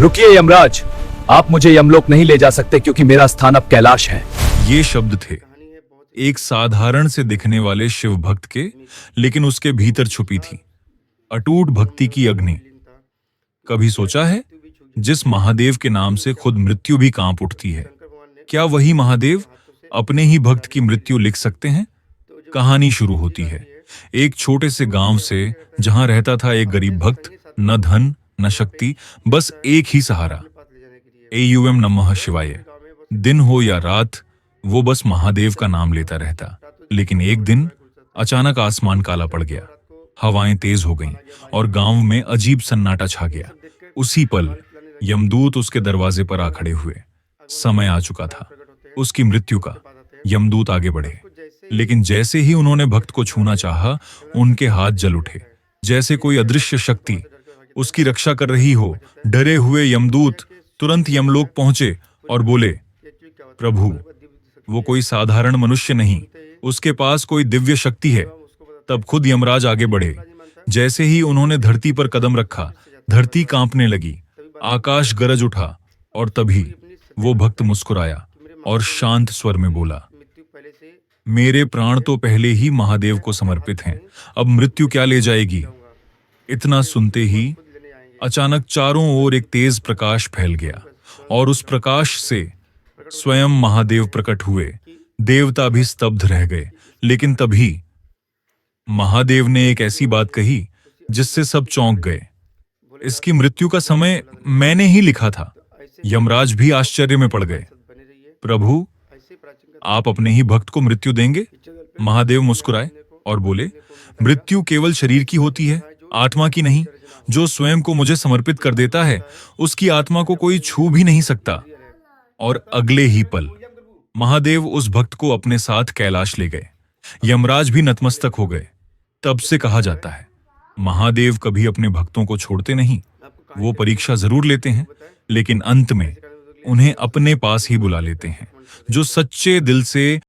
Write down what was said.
रुकिए यमराज, आप मुझे यमलोक नहीं ले जा सकते क्योंकि मेरा स्थान अब कैलाश है। ये शब्द थे एक साधारण से दिखने वाले शिव भक्त के, लेकिन उसके भीतर छुपी थी अटूट भक्ति की अग्नि। कभी सोचा है, जिस महादेव के नाम से खुद मृत्यु भी कांप उठती है, क्या वही महादेव अपने ही भक्त की मृत्यु लिख सकते हैं? कहानी शुरू होती है एक छोटे से गांव से, जहां रहता था एक गरीब भक्त। न धन न शक्ति, बस एक ही सहारा, एयूएम नमः शिवाय। दिन हो या रात, वो बस महादेव का नाम लेता रहता। लेकिन एक दिन अचानक आसमान काला पड़ गया, हवाएं तेज हो गईं और गांव में अजीब सन्नाटा छा गया। उसी पल यमदूत उसके दरवाजे पर आ खड़े हुए। समय आ चुका था उसकी मृत्यु का। यमदूत आगे बढ़े, लेकिन जैसे ही उन्होंने भक्त को छूना चाहा, उनके हाथ जल उठे, जैसे कोई अदृश्य शक्ति उसकी रक्षा कर रही हो। डरे हुए यमदूत तुरंत यमलोक पहुंचे और बोले, प्रभु, वो कोई साधारण मनुष्य नहीं, उसके पास कोई दिव्य शक्ति है। तब खुद यमराज आगे बढ़े। जैसे ही उन्होंने धरती पर कदम रखा, धरती कांपने लगी, आकाश गरज उठा, और तभी वो भक्त मुस्कुराया और शांत स्वर में बोला, मेरे प्राण तो पहले ही महादेव को समर्पित हैं, अब मृत्यु क्या ले जाएगी। इतना सुनते ही अचानक चारों ओर एक तेज प्रकाश फैल गया और उस प्रकाश से स्वयं महादेव प्रकट हुए। देवता भी स्तब्ध रह गए। लेकिन तभी महादेव ने एक ऐसी बात कही जिससे सब चौंक गए, इसकी मृत्यु का समय मैंने ही लिखा था। यमराज भी आश्चर्य में पड़ गए। प्रभु, आप अपने ही भक्त को मृत्यु देंगे? महादेव मुस्कुराए और बोले, मृत्यु केवल शरीर की होती है, आत्मा की नहीं। जो स्वयं को मुझे समर्पित कर देता है, उसकी आत्मा को कोई छू भी नहीं सकता। और अगले ही पल महादेव उस भक्त को अपने साथ कैलाश ले गए। यमराज भी नतमस्तक हो गए। तब से कहा जाता है, महादेव कभी अपने भक्तों को छोड़ते नहीं। वो परीक्षा जरूर लेते हैं, लेकिन अंत में उन्हें अपने पास ही बुला लेते हैं। जो सच्चे दिल से